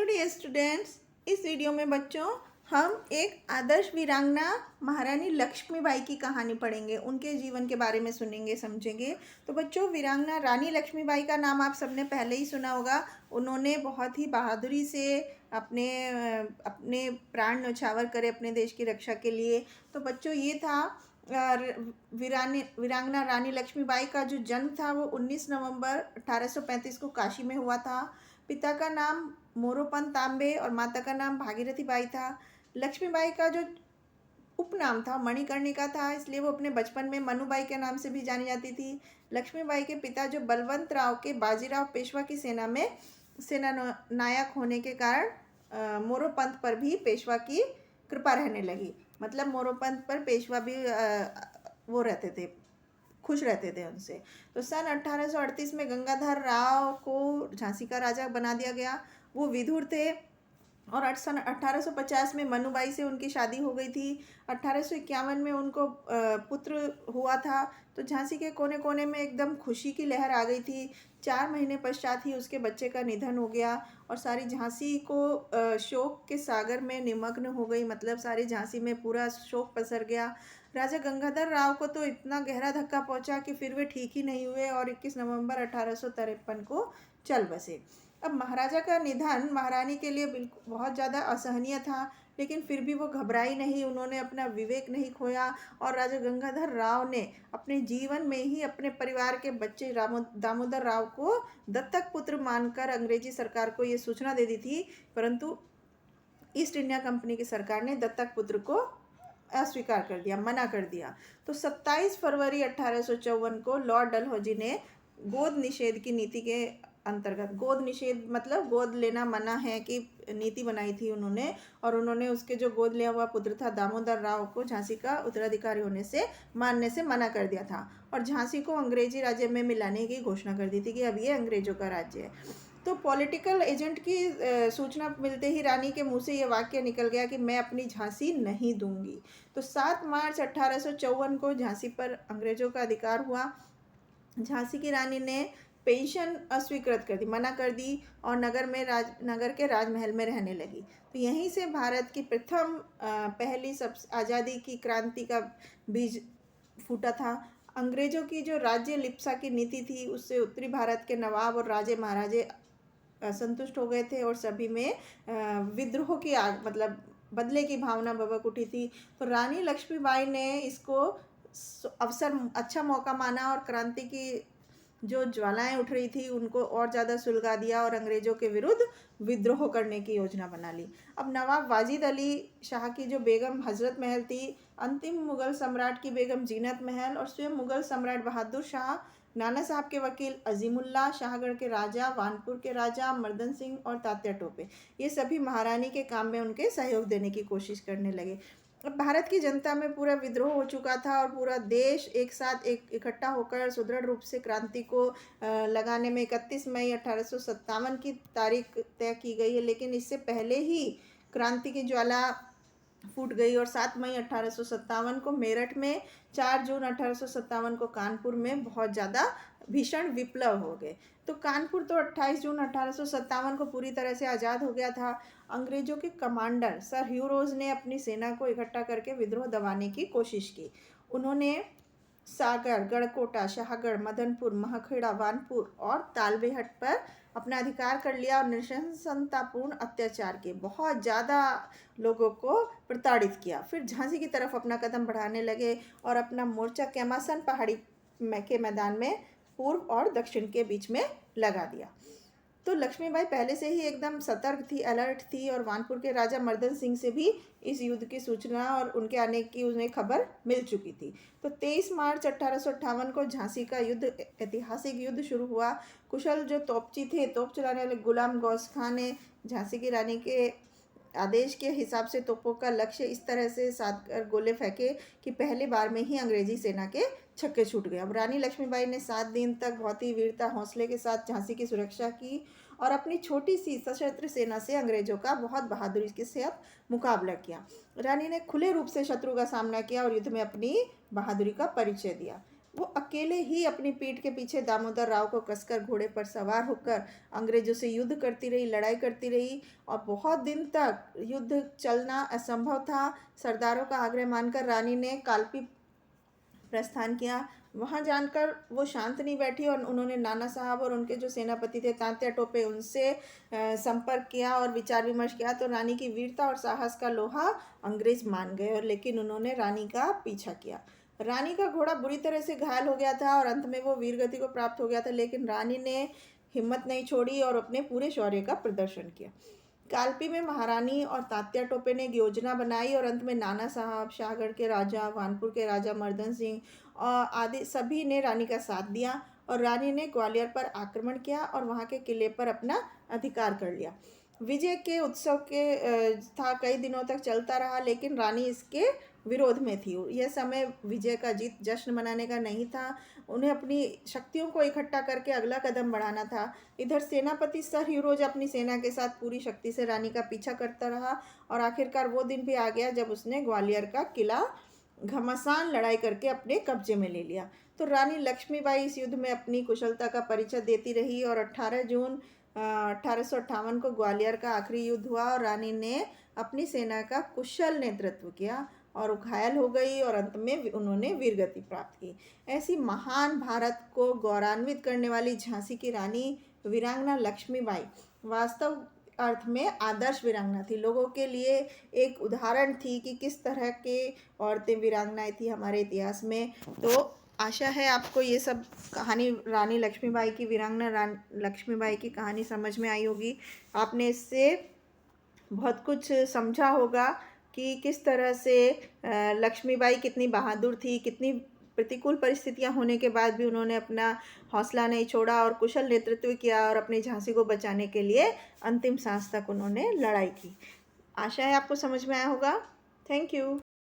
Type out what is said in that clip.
Hello dear students. इस video में बच्चों हम एक आदर्श वीरांगना महारानी लक्ष्मीबाई की कहानी पढ़ेंगे, उनके जीवन के बारे में सुनेंगे समझेंगे। तो बच्चों, वीरांगना रानी लक्ष्मीबाई का नाम आप सबने पहले ही सुना होगा। उन्होंने बहुत ही बहादुरी से अपने अपने प्राण न्यौछावर करे अपने देश की रक्षा के लिए। तो बच्चों, ये था वीरांगना रानी लक्ष्मीबाई का जो जन्म था वो 19 नवंबर 1835 को काशी में हुआ था। पिता का नाम मोरोपंत तांबे और माता का नाम भागीरथी बाई था। लक्ष्मीबाई का जो उपनाम था मणिकर्णिका था, इसलिए वो अपने बचपन में मनुबाई के नाम से भी जानी जाती थी। लक्ष्मीबाई के पिता जो बलवंत राव के बाजीराव पेशवा की सेना में सेना नायक होने के कारण मोरोपंत पर भी पेशवा की कृपा रहने लगी। मतलब मोरोपंत पर पेशवा भी वो रहते थे, खुश रहते थे उनसे। तो सन 1838 में गंगाधर राव को झांसी का राजा बना दिया गया। वो विदुर थे और सन 1850 में मनुबाई से उनकी शादी हो गई थी। 1851 में उनको पुत्र हुआ था। तो झांसी के कोने कोने में एकदम खुशी की लहर आ गई थी। 4 महीने पश्चात ही उसके बच्चे का निधन हो गया और सारी झांसी को शोक के सागर में निमग्न हो गई। मतलब सारी झांसी में पूरा शोक पसर गया। राजा गंगाधर राव को तो इतना गहरा धक्का पहुंचा कि फिर वे ठीक ही नहीं हुए और 21 नवंबर 1853 को चल बसे। अब महाराजा का निधन महारानी के लिए बिल्कुल बहुत ज़्यादा असहनीय था, लेकिन फिर भी वो घबराई नहीं, उन्होंने अपना विवेक नहीं खोया और राजा गंगाधर राव ने अपने जीवन में ही अपने परिवार के बच्चे दामोदर राव को दत्तक पुत्र मानकर अंग्रेजी सरकार को ये सूचना दे दी थी। परंतु ईस्ट इंडिया कंपनी की सरकार ने दत्तक पुत्र को अस्वीकार कर दिया, मना कर दिया। तो 27 फरवरी 1854 को लॉर्ड डलहौजी ने गोद निषेध की नीति के अंतर्गत, गोद निषेध मतलब गोद लेना मना है की नीति बनाई थी उन्होंने, और उन्होंने उसके जो गोद लिया हुआ पुत्र था दामोदर राव को झांसी का उत्तराधिकारी होने से मानने से मना कर दिया था और झांसी को अंग्रेजी राज्य में मिलाने की घोषणा कर दी थी कि अब ये अंग्रेजों का राज्य है। तो पॉलिटिकल एजेंट की सूचना मिलते ही रानी के मुंह से ये वाक्य निकल गया कि मैं अपनी झांसी नहीं दूंगी। तो 7 मार्च 1854 को झांसी पर अंग्रेजों का अधिकार हुआ। झांसी की रानी ने पेंशन अस्वीकृत कर दी, मना कर दी और नगर के राजमहल में रहने लगी। तो यहीं से भारत की प्रथम पहली सब आज़ादी की क्रांति का बीज फूटा था। अंग्रेजों की जो राज्य लिप्सा की नीति थी उससे उत्तरी भारत के नवाब और राजे महाराजे असंतुष्ट हो गए थे और सभी में विद्रोह की आग, मतलब बदले की भावना भभक उठी थी। तो रानी लक्ष्मीबाई ने इसको अवसर, अच्छा मौका माना और क्रांति की जो ज्वालाएं उठ रही थी उनको और ज़्यादा सुलगा दिया और अंग्रेजों के विरुद्ध विद्रोह करने की योजना बना ली। अब नवाब वाजिद अली शाह की जो बेगम हजरत महल थी, अंतिम मुगल सम्राट की बेगम जीनत महल और स्वयं मुगल सम्राट बहादुर शाह, नाना साहब के वकील अजीमुल्ला, शाहगढ़ के राजा, वानपुर के राजा मर्दन सिंह और तात्या टोपे, ये सभी महारानी के काम में उनके सहयोग देने की कोशिश करने लगे। अब भारत की जनता में पूरा विद्रोह हो चुका था और पूरा देश एक साथ इकट्ठा होकर सुदृढ़ रूप से क्रांति को लगाने में 31 मई 1857 की तारीख तय की गई है। लेकिन इससे पहले ही क्रांति की ज्वाला फूट गई और 7 मई 1857 को मेरठ में, 4 जून 1857 को कानपुर में बहुत ज़्यादा भीषण विप्लव हो गए। तो कानपुर तो 28 जून 1857 को पूरी तरह से आज़ाद हो गया था। अंग्रेजों के कमांडर सर ह्यू रोज ने अपनी सेना को इकट्ठा करके विद्रोह दबाने की कोशिश की। उन्होंने सागर, गढ़कोटा, शाहगढ़, मदनपुर, महखेड़ा, वानपुर और तालबेहट पर अपना अधिकार कर लिया और नृशंसतापूर्ण अत्याचार किए, बहुत ज़्यादा लोगों को प्रताड़ित किया। फिर झांसी की तरफ अपना कदम बढ़ाने लगे और अपना मोर्चा कैमासन पहाड़ी के मैदान में पूर्व और दक्षिण के बीच में लगा दिया। तो लक्ष्मीबाई पहले से ही एकदम सतर्क थी, अलर्ट थी और वानपुर के राजा मर्दन सिंह से भी इस युद्ध की सूचना और उनके आने की उन्हें खबर मिल चुकी थी। तो 23 मार्च 1858 को झांसी का युद्ध, ऐतिहासिक युद्ध शुरू हुआ। कुशल जो तोपची थे, तोप चलाने वाले गुलाम गौस खान ने झांसी की रानी के आदेश के हिसाब से तोपों का लक्ष्य इस तरह से साध कर गोले फेंके कि पहली बार में ही अंग्रेजी सेना के छक्के छूट गए। अब रानी लक्ष्मीबाई ने 7 दिन तक बहुत ही वीरता हौसले के साथ झांसी की सुरक्षा की और अपनी छोटी सी सशस्त्र सेना से अंग्रेजों का बहुत बहादुरी के साथ मुकाबला किया। रानी ने खुले रूप से शत्रु का सामना किया और युद्ध में अपनी बहादुरी का परिचय दिया। वो अकेले ही अपनी पीठ के पीछे दामोदर राव को कसकर घोड़े पर सवार होकर अंग्रेजों से युद्ध करती रही, लड़ाई करती रही और बहुत दिन तक युद्ध चलना असंभव था। सरदारों का आग्रह मानकर रानी ने कालपी प्रस्थान किया। वहाँ जानकर वो शांत नहीं बैठी और उन्होंने नाना साहब और उनके जो सेनापति थे तात्या टोपे उनसे संपर्क किया और विचार विमर्श किया। तो रानी की वीरता और साहस का लोहा अंग्रेज मान गए और लेकिन उन्होंने रानी का पीछा किया। रानी का घोड़ा बुरी तरह से घायल हो गया था और अंत में वो वीरगति को प्राप्त हो गया था, लेकिन रानी ने हिम्मत नहीं छोड़ी और अपने पूरे शौर्य का प्रदर्शन किया। कालपी में महारानी और तात्या टोपे ने एक योजना बनाई और अंत में नाना साहब, शाहगढ़ के राजा, वानपुर के राजा मर्दन सिंह और आदि सभी ने रानी का साथ दिया और रानी ने ग्वालियर पर आक्रमण किया और वहाँ के किले पर अपना अधिकार कर लिया। विजय के उत्सव के था कई दिनों तक चलता रहा, लेकिन रानी इसके विरोध में थी। यह समय विजय का जीत जश्न मनाने का नहीं था, उन्हें अपनी शक्तियों को इकट्ठा करके अगला कदम बढ़ाना था। इधर सेनापति सर ह्यूरोज अपनी सेना के साथ पूरी शक्ति से रानी का पीछा करता रहा और आखिरकार वो दिन भी आ गया जब उसने ग्वालियर का किला घमासान लड़ाई करके अपने कब्जे में ले लिया। तो रानी लक्ष्मीबाई इस युद्ध में अपनी कुशलता का परिचय देती रही और 18 जून 1858 को ग्वालियर का आखिरी युद्ध हुआ और रानी ने अपनी सेना का कुशल नेतृत्व किया और वो घायल हो गई और अंत में उन्होंने वीरगति प्राप्त की। ऐसी महान भारत को गौरवान्वित करने वाली झांसी की रानी वीरांगना लक्ष्मीबाई वास्तव अर्थ में आदर्श वीरांगना थी। लोगों के लिए एक उदाहरण थी कि किस तरह के औरतें वीरांगनाएं थी हमारे इतिहास में। तो आशा है आपको ये सब कहानी रानी लक्ष्मीबाई की, वीरांगना लक्ष्मीबाई की कहानी समझ में आई होगी। आपने इससे बहुत कुछ समझा होगा कि किस तरह से लक्ष्मीबाई कितनी बहादुर थी, कितनी प्रतिकूल परिस्थितियां होने के बाद भी उन्होंने अपना हौसला नहीं छोड़ा और कुशल नेतृत्व किया और अपनी झांसी को बचाने के लिए अंतिम सांस तक उन्होंने लड़ाई की। आशा है आपको समझ में आया होगा। Thank you.